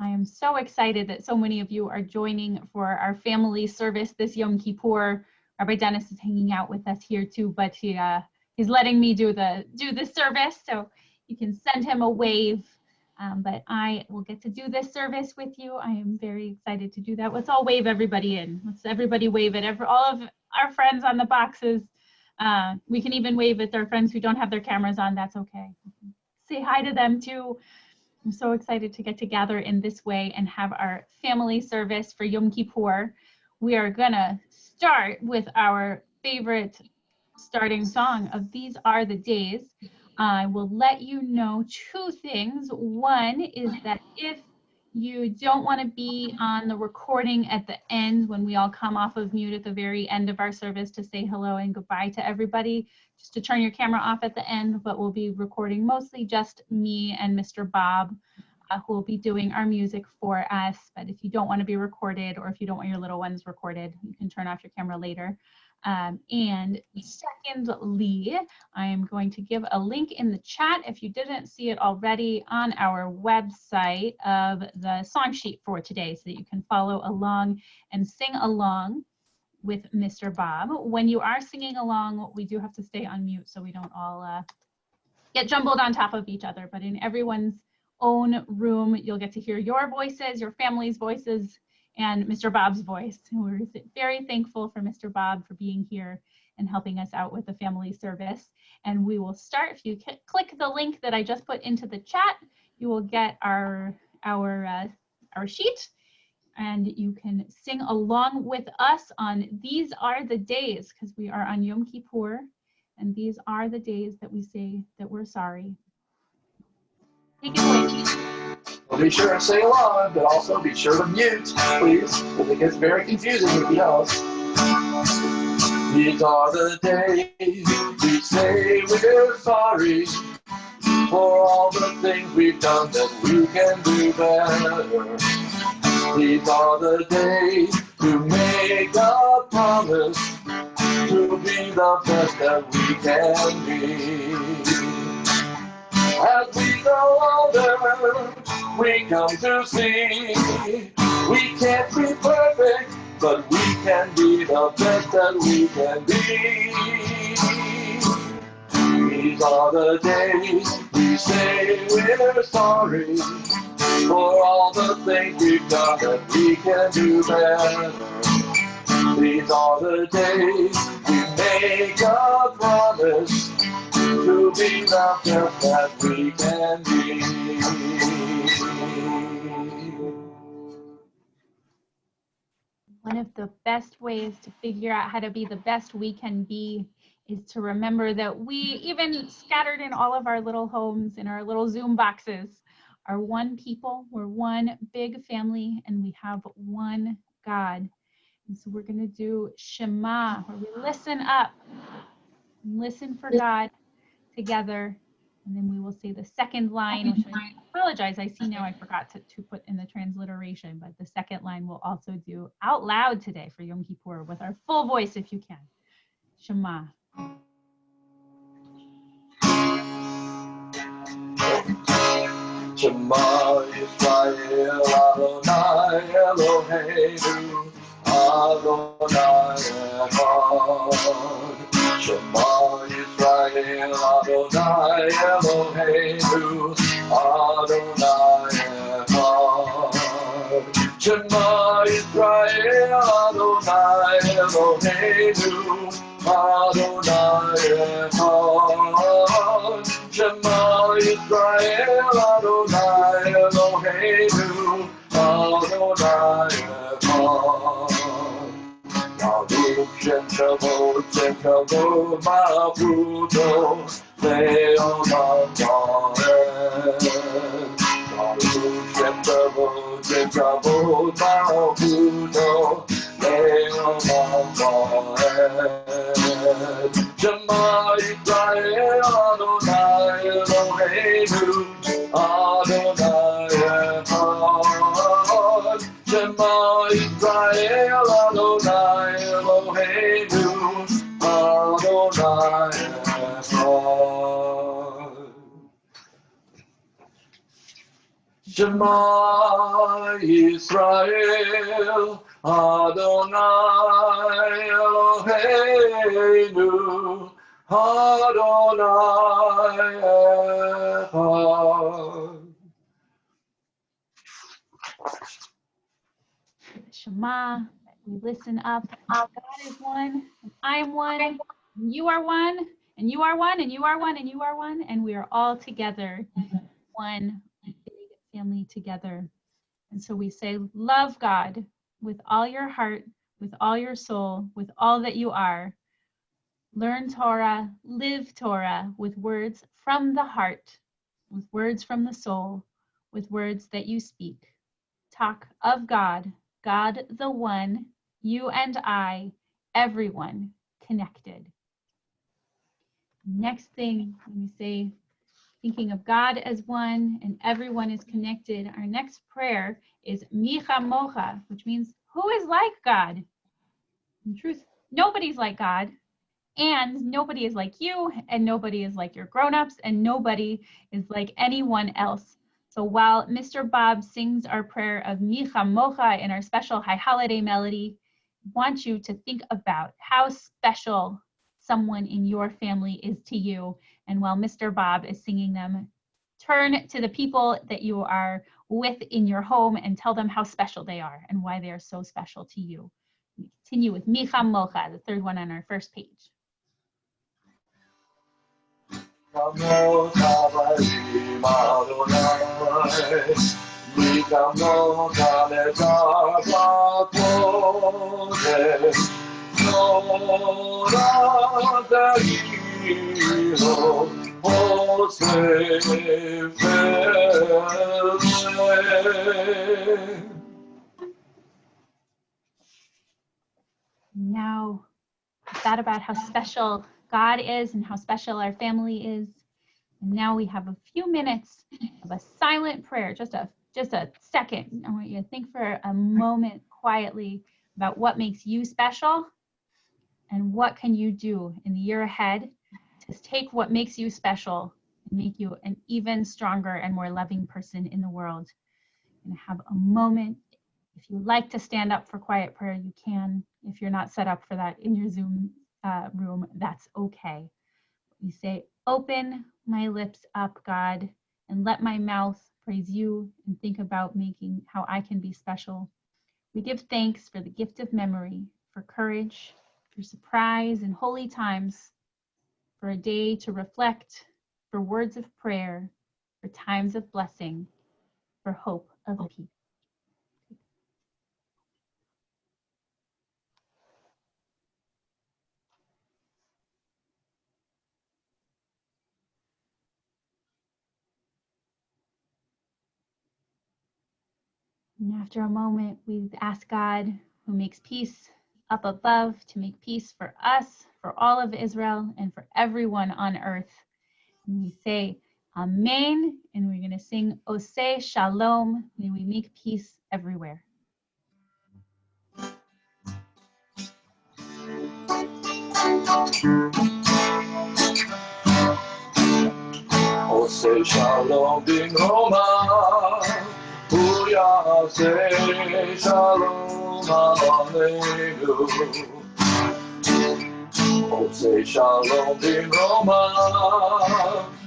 I am so excited that so many of you are joining for our family service this Yom Kippur. Rabbi Dennis is hanging out with us here too, but he's letting me do the service, so you can send him a wave. But I will get to do this service with you. I am very excited to do that. Let's all wave everybody in. Let's everybody wave at all of our friends on the boxes. We can even wave at their friends who don't have their cameras on. That's okay. Say hi to them too. I'm so excited to get to gather in this way and have our family service for Yom Kippur. We are gonna start with our favorite starting song of These Are the Days. I will let you know two things. One is that if you don't want to be on the recording at the end when we all come off of mute at the very end of our service to say hello and goodbye to everybody, just to turn your camera off at the end, but we'll be recording mostly just me and Mr. Bob, who will be doing our music for us. But if you don't want to be recorded, or if you don't want your little ones recorded, you can turn off your camera later. And secondly, I am going to give a link in the chat, if you didn't see it already, on our website of the song sheet for today, so that you can follow along and sing along with Mr. Bob. When you are singing along, we do have to stay on mute so we don't all get jumbled on top of each other, but in everyone's own room, you'll get to hear your voices, your family's voices, and Mr. Bob's voice. We're very thankful for Mr. Bob for being here and helping us out with the family service. And we will start. If you click the link that I just put into the chat, you will get our sheet, and you can sing along with us on These Are the Days, because we are on Yom Kippur, and these are the days that we say that we're sorry. Take it away. Well, be sure and sing along, but also be sure to mute, please, because it gets very confusing if you don't. These are the days we say we're sorry for all the things we've done that we can do better. These are the days to make a promise to be the best that we can be. As we grow older, we come to see we can't be perfect, but we can be the best that we can be. These are the days we say we're sorry for all the things we've done that we can do better. These are the days we make a promise to be the best that we can be. One of the best ways to figure out how to be the best we can be is to remember that we, even scattered in all of our little homes, in our little Zoom boxes, are one people. We're one big family, and we have one God. And so we're going to do Shema, where we listen up, listen for God together. And then we will say the second line, which I apologize, I see now I forgot to put in the transliteration, but the second line we'll also do out loud today for Yom Kippur with our full voice if you can. Shema. Shema Yisrael Adonai Eloheinu Adonai Echad. Shema Yisrael Adonai Eloheinu Adonai Echad. Shema Yisrael Adonai Eloheinu Adonai Echad. Shema Yisrael Adonai Eloheinu Adonai Echad. Baruch Shem Kavod Malchuto Le'olam Va'ed. Baruch Shem Kavod Malchuto Le'olam Va'ed. Shema Yisrael Adonai Eloheinu Adonai Echad. Shema Yisrael Adonai Eloheinu Adonai Echad. Shema Yisrael, Adonai Eloheinu, Adonai Echad. Shema, we listen up. God is one, and I am one, and you are one, and you are one, and you are one, and you are one, and we are all together, one big family together. And so we say, love God with all your heart, with all your soul, with all that you are. Learn Torah, live Torah with words from the heart, with words from the soul, with words that you speak. Talk of God, God the one, you and I, everyone connected. Next thing, when we say thinking of God as one and everyone is connected, our next prayer is Mi Chamocha, which means who is like God? In truth, nobody's like God, and nobody is like you, and nobody is like your grown-ups, and nobody is like anyone else. So while Mr. Bob sings our prayer of Mi Chamocha in our special high holiday melody, I want you to think about how special someone in your family is to you. And while Mr. Bob is singing them, turn to the people that you are with in your home and tell them how special they are and why they are so special to you. We continue with Mi Chamocha, the third one on our first page. Now, we thought about how special God is and how special our family is. And now we have a few minutes of a silent prayer, just a second. I want you to think for a moment quietly about what makes you special and what can you do in the year ahead to take what makes you special and make you an even stronger and more loving person in the world. And have a moment. If you like to stand up for quiet prayer, you can. If you're not set up for that in your Zoom room, that's okay. You say, open my lips up, God, and let my mouth praise you and think about making how I can be special. We give thanks for the gift of memory, for courage, for surprise and holy times, for a day to reflect, for words of prayer, for times of blessing, for hope of peace. And after a moment, we ask God, who makes peace up above, to make peace for us, for all of Israel, and for everyone on earth. And we say, Amen, and we're going to sing Oseh Shalom, may we make peace everywhere. Oseh Shalom B'Roma, Hu Yaseh Shalom Aleinu. Oseh Shalom B'Roma,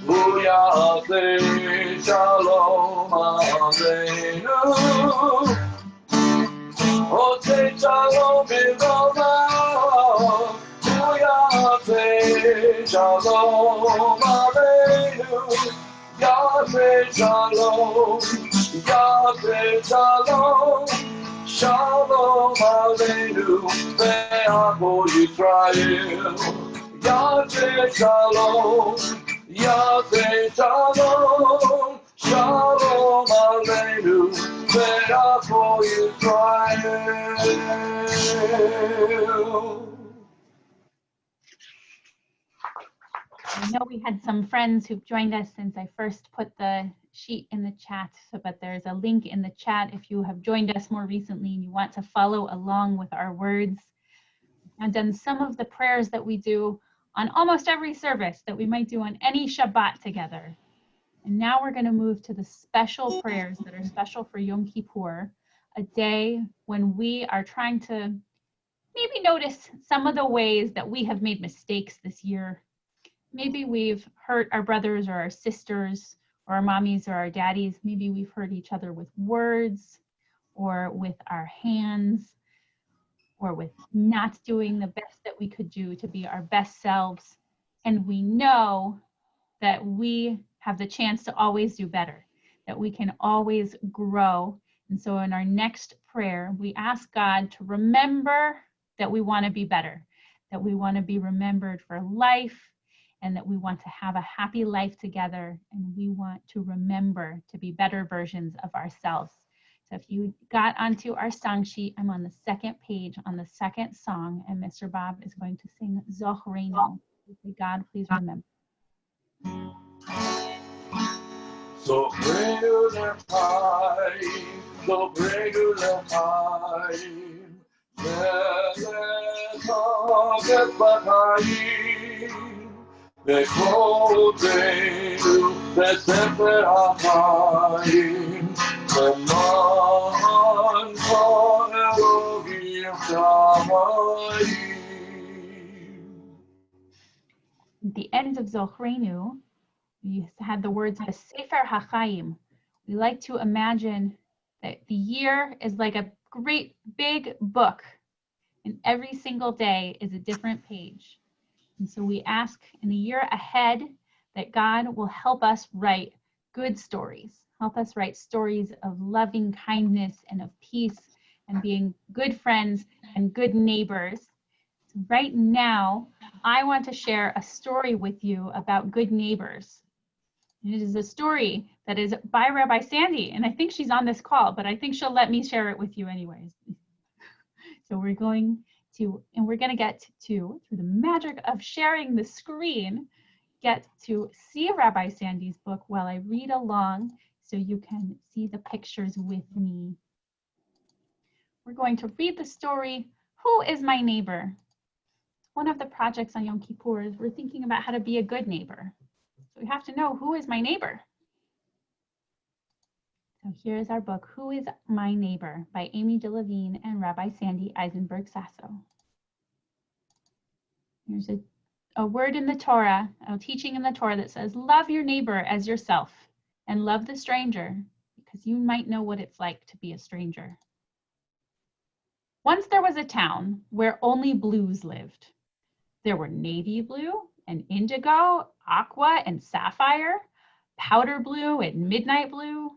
Hu Yaseh Shalom Aleinu. Oseh Shalom B'Roma, Hu Yaseh Shalom Aleinu. Yaseh Shalom, Yaseh Shalom, Shalom Aleinu, ve'amo Yisrael. Yaseh Shalom, Yaseh Shalom, Shalom Aleinu, ve'amo Yisrael. I know we had some friends who've joined us since I first put the sheet in the chat, but there's a link in the chat if you have joined us more recently and you want to follow along with our words. I've done some of the prayers that we do on almost every service that we might do on any Shabbat together. And now we're going to move to the special prayers that are special for Yom Kippur, a day when we are trying to maybe notice some of the ways that we have made mistakes this year. Maybe we've hurt our brothers or our sisters or our mommies or our daddies. Maybe we've hurt each other with words or with our hands or with not doing the best that we could do to be our best selves. And we know that we have the chance to always do better, that we can always grow. And so in our next prayer, we ask God to remember that we want to be better, that we want to be remembered for life, and that we want to have a happy life together, and we want to remember to be better versions of ourselves. So if you got onto our song sheet, I'm on the second page on the second song, and Mr. Bob is going to sing Zochreinu. God, please remember. Zochreinu l'chaim, Zochreinu l'chaim, ולחגת בחיים, וכבודנו בספר החיים, למען כל אלוהים שמיים. At the end of Zochreinu, we had the words Sefer HaChaim. We like to imagine that the year is like a great big book, and every single day is a different page. And so we ask in the year ahead that God will help us write good stories, help us write stories of loving kindness and of peace and being good friends and good neighbors. So right now, I want to share a story with you about good neighbors. And it is a story that is by Rabbi Sandy, and I think she's on this call, but I think she'll let me share it with you anyways. So we're going to get to, through the magic of sharing the screen, get to see Rabbi Sandy's book while I read along so you can see the pictures with me. We're going to read the story, Who is My Neighbor? One of the projects on Yom Kippur is we're thinking about how to be a good neighbor. So we have to know, who is my neighbor? So here's our book, Who is My Neighbor by Amy DeLevine and Rabbi Sandy Eisenberg Sasso. Here's a word in the Torah, a teaching in the Torah that says, love your neighbor as yourself and love the stranger, because you might know what it's like to be a stranger. Once there was a town where only blues lived. There were navy blue and indigo, aqua and sapphire, powder blue and midnight blue.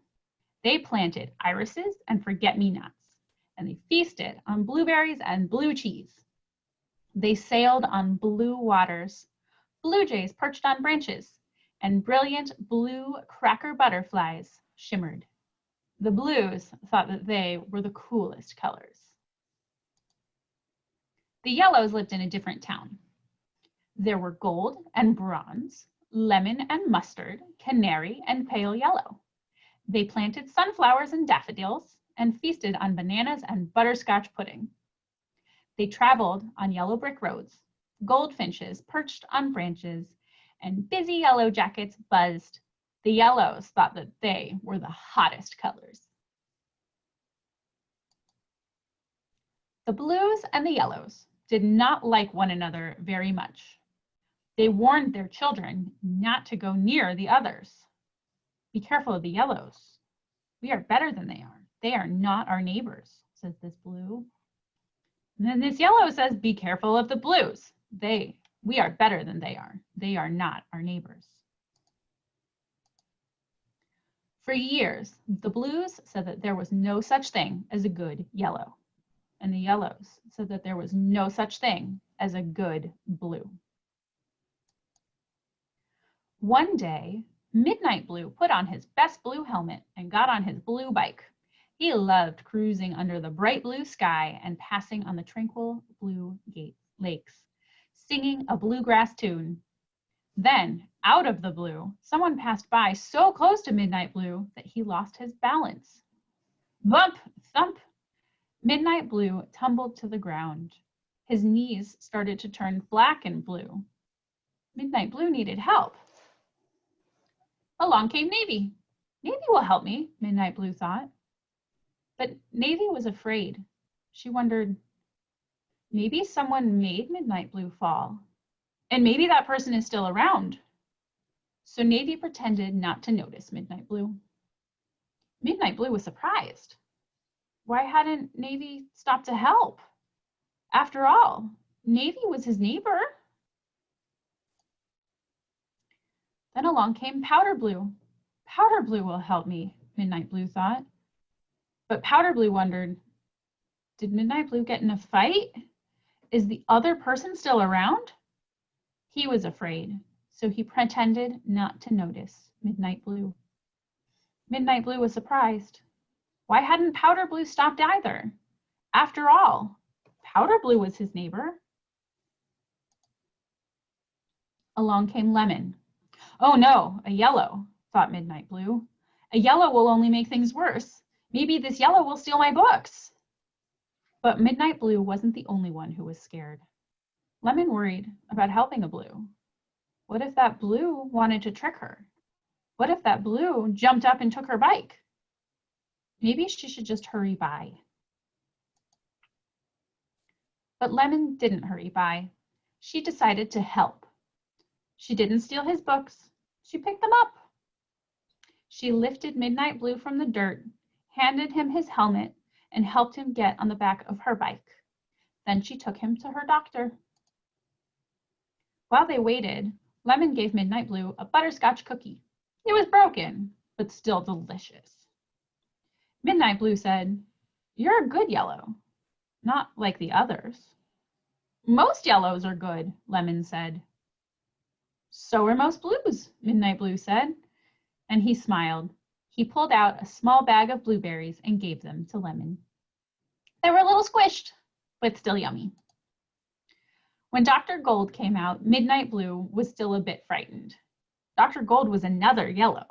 They planted irises and forget-me-nots, and they feasted on blueberries and blue cheese. They sailed on blue waters. Blue jays perched on branches, and brilliant blue cracker butterflies shimmered. The blues thought that they were the coolest colors. The yellows lived in a different town. There were gold and bronze, lemon and mustard, canary and pale yellow. They planted sunflowers and daffodils and feasted on bananas and butterscotch pudding. They traveled on yellow brick roads. Goldfinches perched on branches and busy yellow jackets buzzed. The yellows thought that they were the hottest colors. The blues and the yellows did not like one another very much. They warned their children not to go near the others. Be careful of the yellows. We are better than they are. They are not our neighbors, says this blue. And then this yellow says, be careful of the blues. We are better than they are. They are not our neighbors. For years, the blues said that there was no such thing as a good yellow. And the yellows said that there was no such thing as a good blue. One day, Midnight Blue put on his best blue helmet and got on his blue bike. He loved cruising under the bright blue sky and passing on the tranquil blue lakes, singing a bluegrass tune. Then, out of the blue, someone passed by so close to Midnight Blue that he lost his balance. Bump, thump! Midnight Blue tumbled to the ground. His knees started to turn black and blue. Midnight Blue needed help. Along came Navy. Navy will help me, Midnight Blue thought. But Navy was afraid. She wondered, maybe someone made Midnight Blue fall, and maybe that person is still around. So Navy pretended not to notice Midnight Blue. Midnight Blue was surprised. Why hadn't Navy stopped to help? After all, Navy was his neighbor. Then along came Powder Blue. Powder Blue will help me, Midnight Blue thought. But Powder Blue wondered, did Midnight Blue get in a fight? Is the other person still around? He was afraid, so he pretended not to notice Midnight Blue. Midnight Blue was surprised. Why hadn't Powder Blue stopped either? After all, Powder Blue was his neighbor. Along came Lemon. Oh no, a yellow, thought Midnight Blue. A yellow will only make things worse. Maybe this yellow will steal my books. But Midnight Blue wasn't the only one who was scared. Lemon worried about helping a blue. What if that blue wanted to trick her? What if that blue jumped up and took her bike? Maybe she should just hurry by. But Lemon didn't hurry by. She decided to help. She didn't steal his books. She picked them up. She lifted Midnight Blue from the dirt, handed him his helmet, and helped him get on the back of her bike. Then she took him to her doctor. While they waited, Lemon gave Midnight Blue a butterscotch cookie. It was broken, but still delicious. Midnight Blue said, "You're a good yellow, not like the others." "Most yellows are good," Lemon said. "So are most blues," Midnight Blue said, and he smiled. He pulled out a small bag of blueberries and gave them to Lemon. They were a little squished, but still yummy. When Dr. Gold came out, Midnight Blue was still a bit frightened. Dr. Gold was another yellow,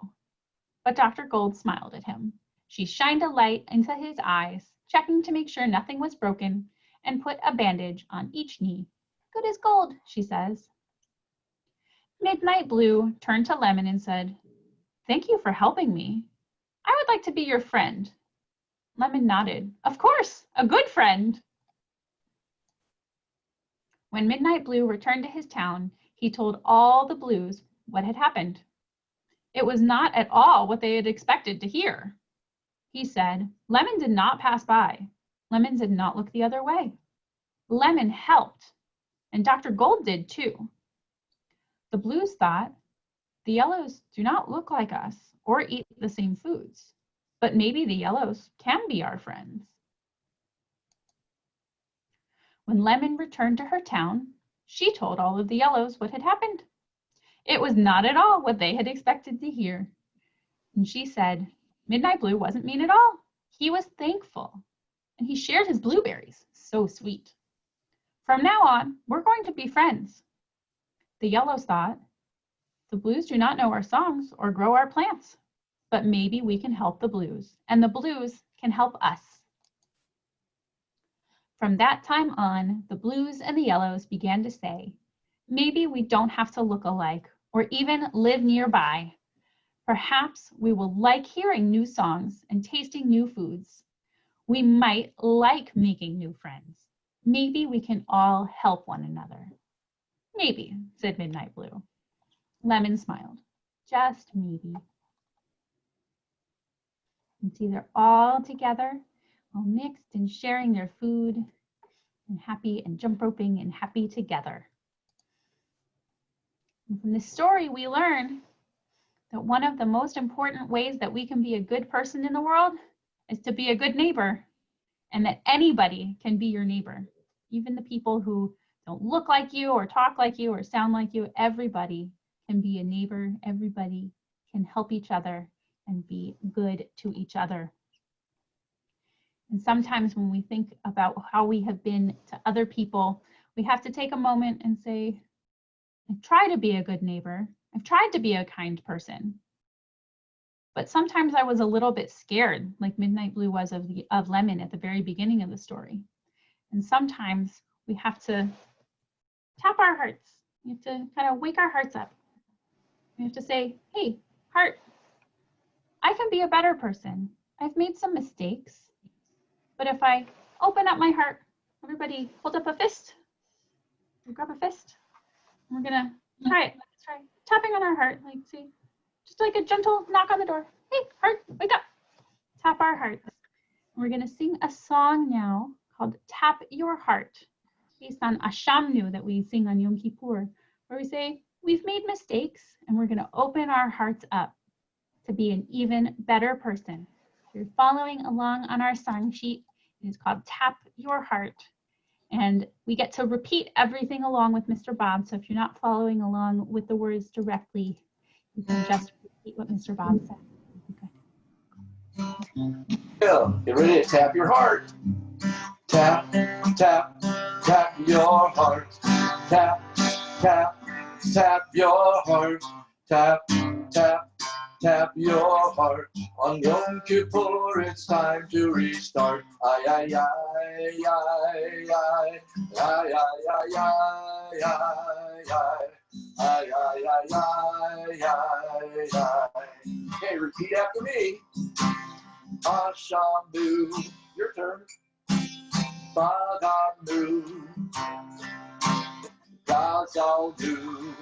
but Dr. Gold smiled at him. She shined a light into his eyes, checking to make sure nothing was broken, and put a bandage on each knee. "Good as gold," she says. Midnight Blue turned to Lemon and said, "Thank you for helping me. I would like to be your friend." Lemon nodded. "Of course, a good friend." When Midnight Blue returned to his town, he told all the blues what had happened. It was not at all what they had expected to hear. He said, Lemon did not pass by. Lemon did not look the other way. Lemon helped, and Dr. Gold did too. The blues thought, the yellows do not look like us or eat the same foods, but maybe the yellows can be our friends. When Lemon returned to her town, she told all of the yellows what had happened. It was not at all what they had expected to hear. And she said, Midnight Blue wasn't mean at all. He was thankful, and he shared his blueberries. So sweet. From now on, we're going to be friends. The yellows thought, the blues do not know our songs or grow our plants, but maybe we can help the blues, and the blues can help us. From that time on, the blues and the yellows began to say, maybe we don't have to look alike or even live nearby. Perhaps we will like hearing new songs and tasting new foods. We might like making new friends. Maybe we can all help one another. Maybe, said Midnight Blue. Lemon smiled. Just maybe. And see, they're all together, all mixed and sharing their food and happy and jump roping and happy together. And from this story, we learn that one of the most important ways that we can be a good person in the world is to be a good neighbor, and that anybody can be your neighbor. Even the people who don't look like you or talk like you or sound like you, everybody can be a neighbor. Everybody can help each other and be good to each other. And sometimes when we think about how we have been to other people, we have to take a moment and say, I try to be a good neighbor. I've tried to be a kind person. But sometimes I was a little bit scared, like Midnight Blue was of Lemon at the very beginning of the story. And sometimes we have to tap our hearts. We have to kind of wake our hearts up. We have to say, hey, Heart, I can be a better person. I've made some mistakes, but if I open up my heart, everybody hold up a fist. Grab a fist. We're gonna try it. Let's try tapping on our heart, like see, just like a gentle knock on the door. Hey, heart, wake up. Tap our hearts. We're gonna sing a song now called Tap Your Heart, based on Ashamnu that we sing on Yom Kippur, where we say, we've made mistakes and we're gonna open our hearts up to be an even better person. If you're following along on our song sheet, it is called Tap Your Heart. And we get to repeat everything along with Mr. Bob. So if you're not following along with the words directly, you can just repeat what Mr. Bob said. Yeah, get ready to tap your heart. Tap, tap, tap your heart. Tap, tap, tap your heart. Tap, tap, tap your heart. On Yom Kippur, it's time to restart. Ay, ay, ay, ay, ay, ay, ay, ay, ay, ay. Ay, ay, ay, ay, ay, ay. Okay, repeat after me. Ashamnu, your turn. Bagamnu, Gazalnu,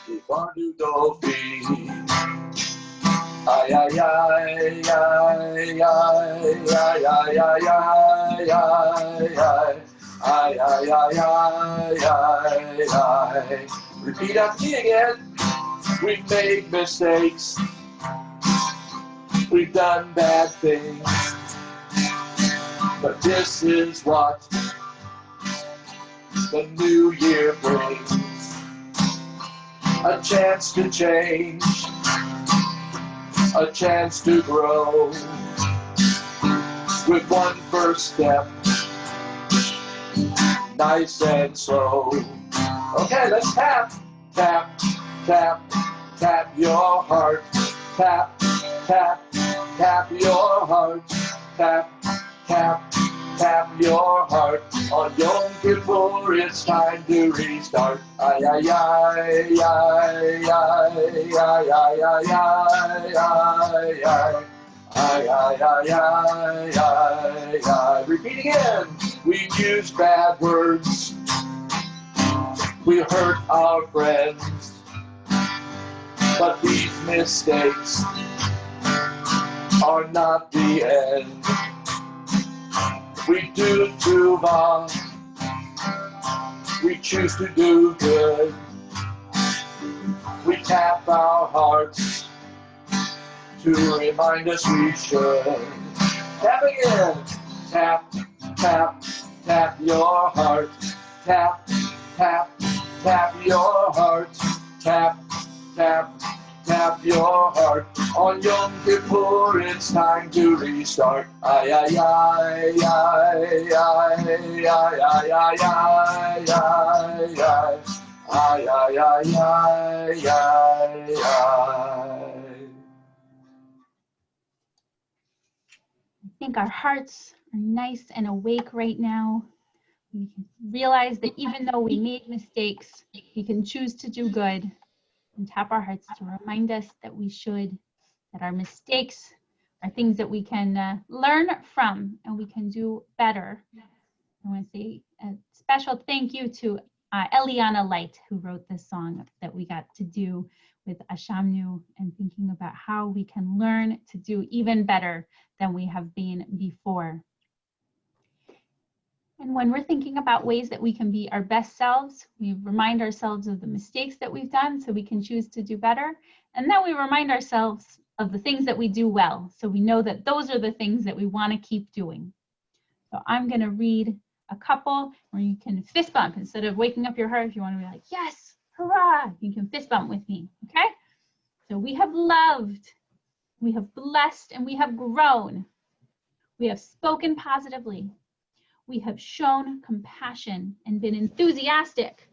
Ibandu Dofi. Ay, ay, ay, ay, ay, ay, ay, ay, ay, ay. Ay, ay, ay, ay, ay, ay. Repeat after me again. We've made mistakes. We've done bad things. But this is what the new year brings. A chance to change. A chance to grow. With one first step. Nice and slow. Okay, let's tap. Tap, tap, tap your heart. Tap, tap, tap your heart. Tap, tap, tap your heart. On Yom Kippur, it's time to restart. Ay, ay, ay, ay, ay, ay, ay, ay, ay, ay, ay. Ay, ay, ay, ay, ay, ay. Repeat again. We use bad words. We hurt our friends. But these mistakes are not the end. We do tshuva. We choose to do good. We tap our hearts to remind us we should. Tap again. Tap, tap, tap your heart. Tap, tap, tap your heart. Tap, tap, tap your heart. On Yom Kippur, it's time to restart. Ay, ay, ay, ay, ay, ay, ay, ay, ay, ay, ay. Ay, ay, ay, ay, ay, ay. I think our hearts are nice and awake right now. We can realize that even though we made mistakes, we can choose to do good and tap our hearts to remind us that we should, that our mistakes are things that we can learn from and we can do better. I want to say a special thank you to Eliana Light, who wrote this song that we got to do with Ashamnu, and thinking about how we can learn to do even better than we have been before. And when we're thinking about ways that we can be our best selves, we remind ourselves of the mistakes that we've done so we can choose to do better. And then we remind ourselves of the things that we do well, so we know that those are the things that we want to keep doing. So I'm going to read a couple where you can fist bump instead of waking up your heart. If you want to be like, yes, hurrah, you can fist bump with me, okay? So we have loved, we have blessed, and we have grown. We have spoken positively. We have shown compassion and been enthusiastic.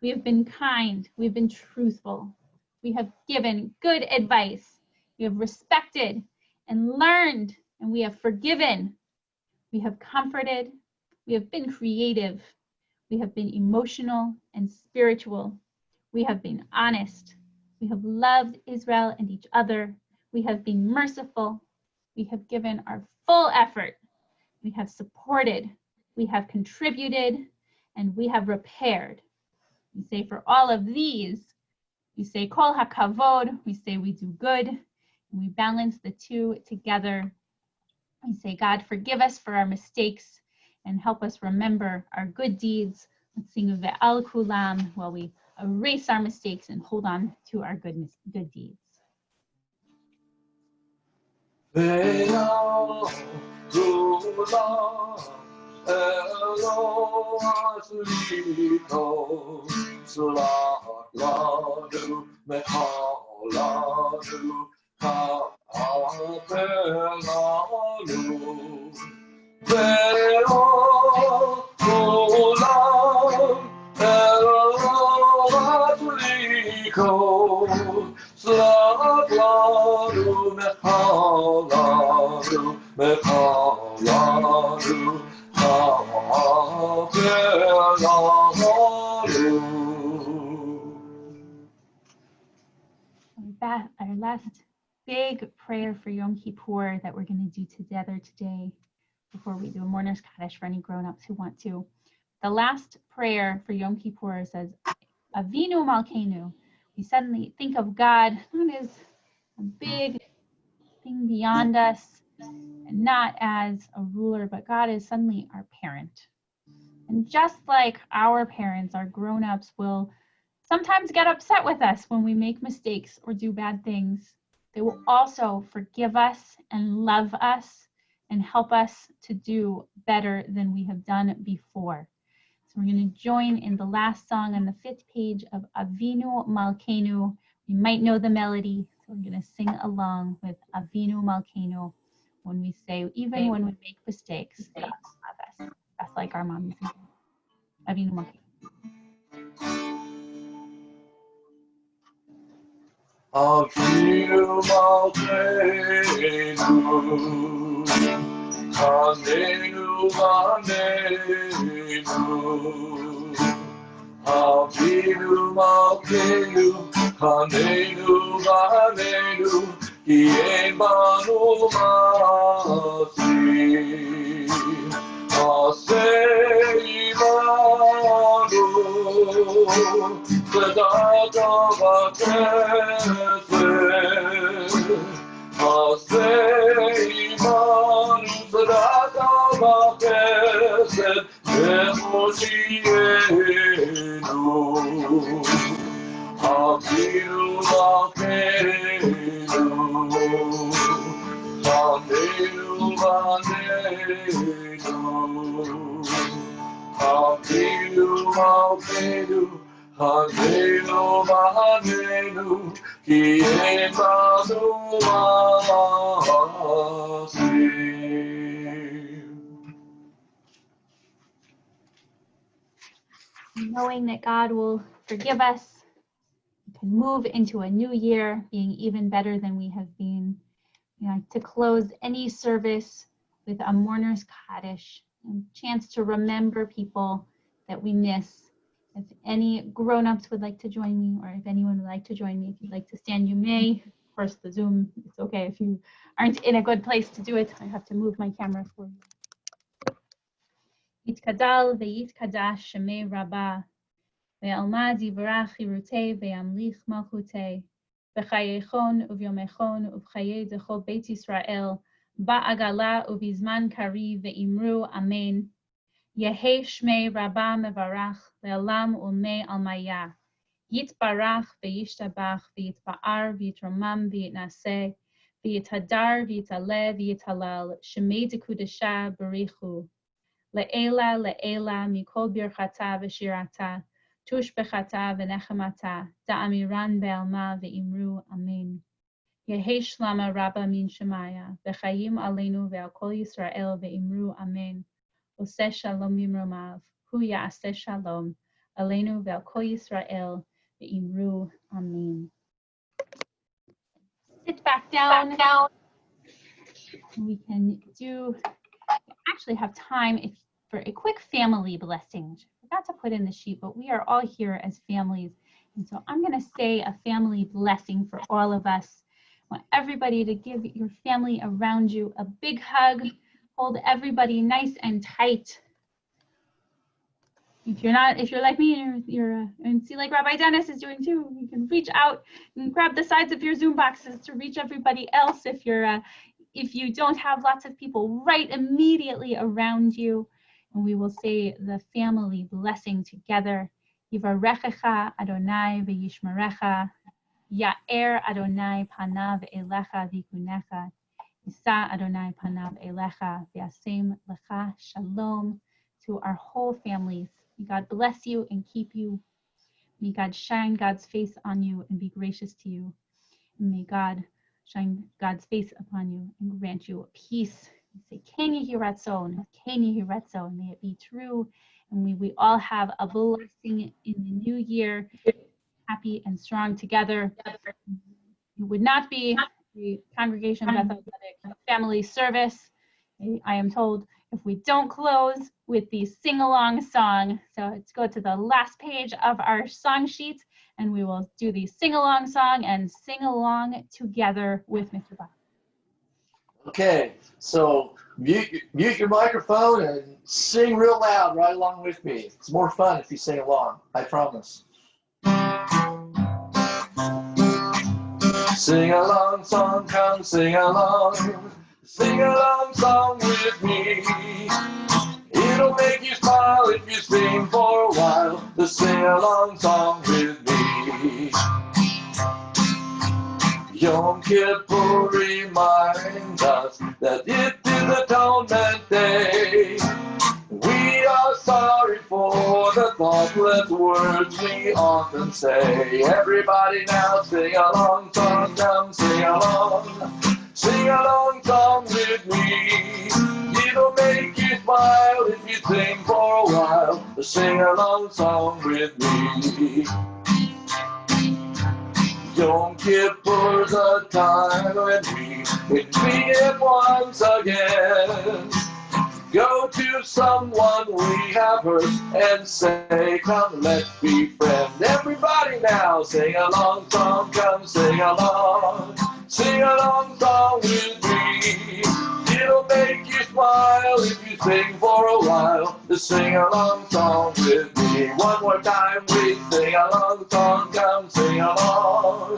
We have been kind. We've been truthful. We have given good advice. We have respected and learned, and we have forgiven. We have comforted. We have been creative. We have been emotional and spiritual. We have been honest. We have loved Israel and each other. We have been merciful. We have given our full effort. We have supported. We have contributed. And we have repaired. We say for all of these, we say kol hakavod. We say we do good. And we balance the two together. We say, God, forgive us for our mistakes and help us remember our good deeds. Let's sing Beth-El Kulam while we erase our mistakes and hold on to our good deeds. Beth-El Kulam, Elo Asliko, Slach Lanu, Mechal Lanu, Ha'aper Lanu. Beth-El Kulam, Elo Asliko, Slach Lanu, Mechal Lanu, Mechal Lanu, Ha'aper Lanu. Our last big prayer for Yom Kippur that we're going to do together today before we do a mourner's Kaddish for any grown-ups who want to. The last prayer for Yom Kippur says, Avinu Malkeinu. We suddenly think of God not as a big thing beyond us, and not as a ruler, but God is suddenly our parent. And just like our parents, our grown-ups will sometimes get upset with us when we make mistakes or do bad things. They will also forgive us and love us and help us to do better than we have done before. So we're going to join in the last song on the 5th page of Avinu Malkeinu. You might know the melody, so we're going to sing along with Avinu Malkeinu when we say, even when we make mistakes, God love us, just like our mommies and dads. Avinu Malkeinu. Avinu Malkeinu, Hanenu Hanenu. Avinu Malkeinu, Hanenu Hanenu, Ki ein banu ma'asim, Aseh imanu, Tzedaka v'chesed, Aseh imanu, Tzedaka v'chesed, Ve'oshienu. Avinu Malkeinu, Hanenu Hanenu. Avinu Malkeinu, Hanenu Hanenu, Ki ein banu ma'asim. Knowing that God will forgive us, we can move into a new year being even better than we have been. To close any service with a mourner's Kaddish, a chance to remember people that we miss. If any grown-ups would like to join me, or if anyone would like to join me, if you'd like to stand, you may. Of course, the Zoom, it's okay if you aren't in a good place to do it. I have to move my camera for you. Yitkadal ve'yitkadash shemei rabbah, ve'alma divrach chirutei ve'amlich malchutei, v'chayechon uvyomechon uv'chaye dechol Beit Yisrael, ba'agala uvizman kari ve'imru amen. Yehei shmei rabbah mevarach le'alam ulmei almaya. Yitbarach ve'yishtabach ve'yitba'ar ve'yitromam ve'yitnaseh ve'yithadar ve'yitale ve'yitalal shemei dekudasha barichu. Le'ela le'ela mikol birchata v'shirata tush bechata v'nechamata da'amiran be'alma ve'imru amen. Yehei shlama rabba min shemaya v'chayim aleinu ve'al kol Yisrael ve'imru amen. Oseh shalom mimromav hu ya'aseh shalom aleinu ve'al kol Yisrael ve'imru amen. Sit back down. We can actually have time for a quick family blessing. I forgot to put in the sheet, but we are all here as families. And so I'm going to say a family blessing for all of us. I want everybody to give your family around you a big hug. Hold everybody nice and tight. If you're like me, and see like Rabbi Dennis is doing too, you can reach out and grab the sides of your Zoom boxes to reach everybody else if you don't have lots of people right immediately around you. And we will say the family blessing together. Yivarechecha Adonai v'yishmerecha, Ya'er Adonai panav elecha v'ikunecha, Yisa Adonai panav elecha v'yasem lecha shalom. To our whole families, may God bless you and keep you. May God shine God's face on you and be gracious to you. And may God shine God's face upon you and grant you peace. Say, Ken Yehi Ratzon, Ken Yehi Ratzon. May it be true. And we all have a blessing in the new year, happy and strong together. It would not be the Congregation Beth-El family service, I am told, if we don't close with the sing-along song. So let's go to the last page of our song sheet, and we will do the sing-along song and sing along together with Mr. Bob. Okay, so mute your microphone and sing real loud right along with me. It's more fun if you sing along, I promise. Sing along song, come sing along song with me. It'll make you smile if you sing for a while. The sing along song with me. Yom Kippur reminds us that it is Atonement Day. We are sorry for the thoughtless words we often say. Everybody now sing along song, come sing along song with me. It'll make you smile if you sing for a while. Sing along song with me. Yom Kippur's a time when we meet once again. Go to someone we have hurt and say, come, let's be friends. Everybody now, sing along song, come sing along song with me. It'll make you smile if you sing for a while. The sing along song with me. One more time, we sing along song, come sing along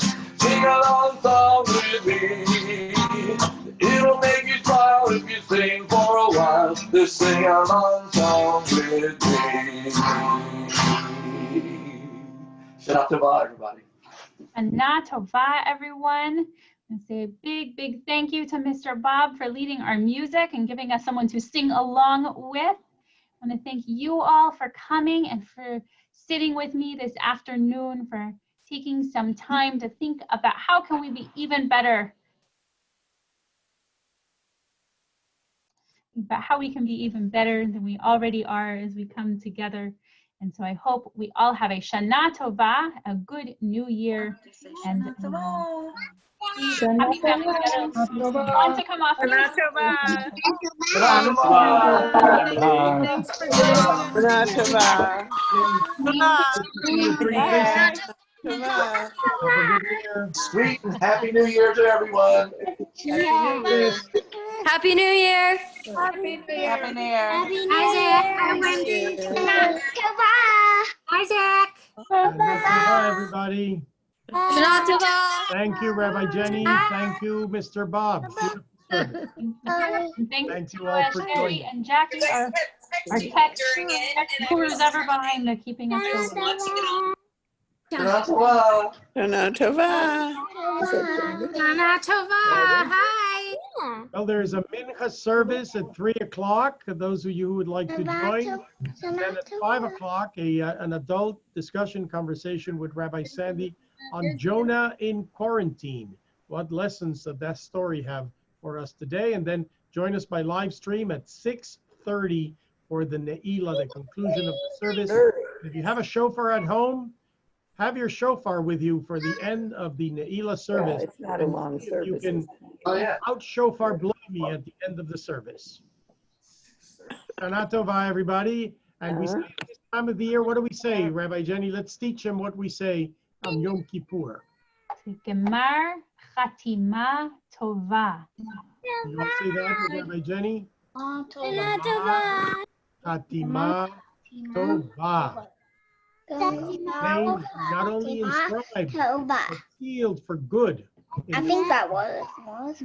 song with me. It'll make you smile if you sing for a while. The sing along song with me. Shana Tova, everybody. Shana Tova, everyone. And say a big, big thank you to Mr. Bob for leading our music and giving us someone to sing along with. I want to thank you all for coming and for sitting with me this afternoon, for taking some time to think about how can we be even better, about how we can be even better than we already are as we come together. And so I hope we all have a Shana Tova, a good new year. And happy family together. Want to come off? Shana Tova. Shana Tova. Thanks for Shana Tova. Sweet and happy New Year to everyone. Happy New Year. Happy New Year. Happy New Year. Happy New Year. Isaac. Bye, everybody. Shana Tova. Thank you, Rabbi Jenny. Thank you, Mr. Bob. Beautiful service. And Thank thanks you to all for Sherry joining. and Jackie, our tech gurus ever behind the keeping us going. Shana Tova. Shana Tova. Shana Tova. Hi. Well, there's a mincha service at 3 o'clock. Those of you who would like to join. And then at 5 o'clock, an adult discussion conversation with Rabbi Sandy on Jonah in quarantine. What lessons does that story have for us today? And then join us by live stream at 6:30 for the Ne'ilah, the conclusion of the service. If you have a shofar at home, have your shofar with you for the end of the Ne'ilah service. It's not a long service. You can yeah. out shofar blow me at the end of the service. Shana Tova, everybody. And we say at this time of the year, what do we say, Rabbi Jenny? Let's teach them what we say on Yom Kippur? Gemar Chatima Tova. You want to say that with Rabbi Jenny? Shana Tova. Chatima Tova. Name not only inscribed, but sealed for good. I think that was. Gemar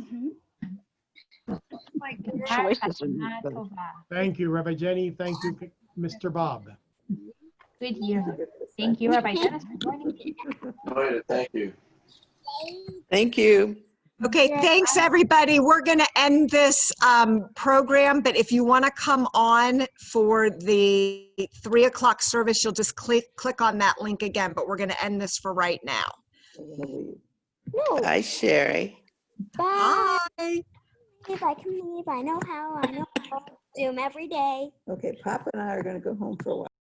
Choices are Chatima good. Tova. Thank you, Rabbi Jenny. Thank you, Mr. Bob. Good year. Thank you, Rabbi Dennis, for joining. Thank you. Thank you. Okay, thanks, everybody. We're going to end this program, but if you want to come on for the 3 o'clock service, you'll just click on that link again, but we're going to end this for right now. No. Hi, Sherry. Bye. Bye. If I can leave, I know how. I know how. Zoom every day. Okay, Papa and I are going to go home for a while.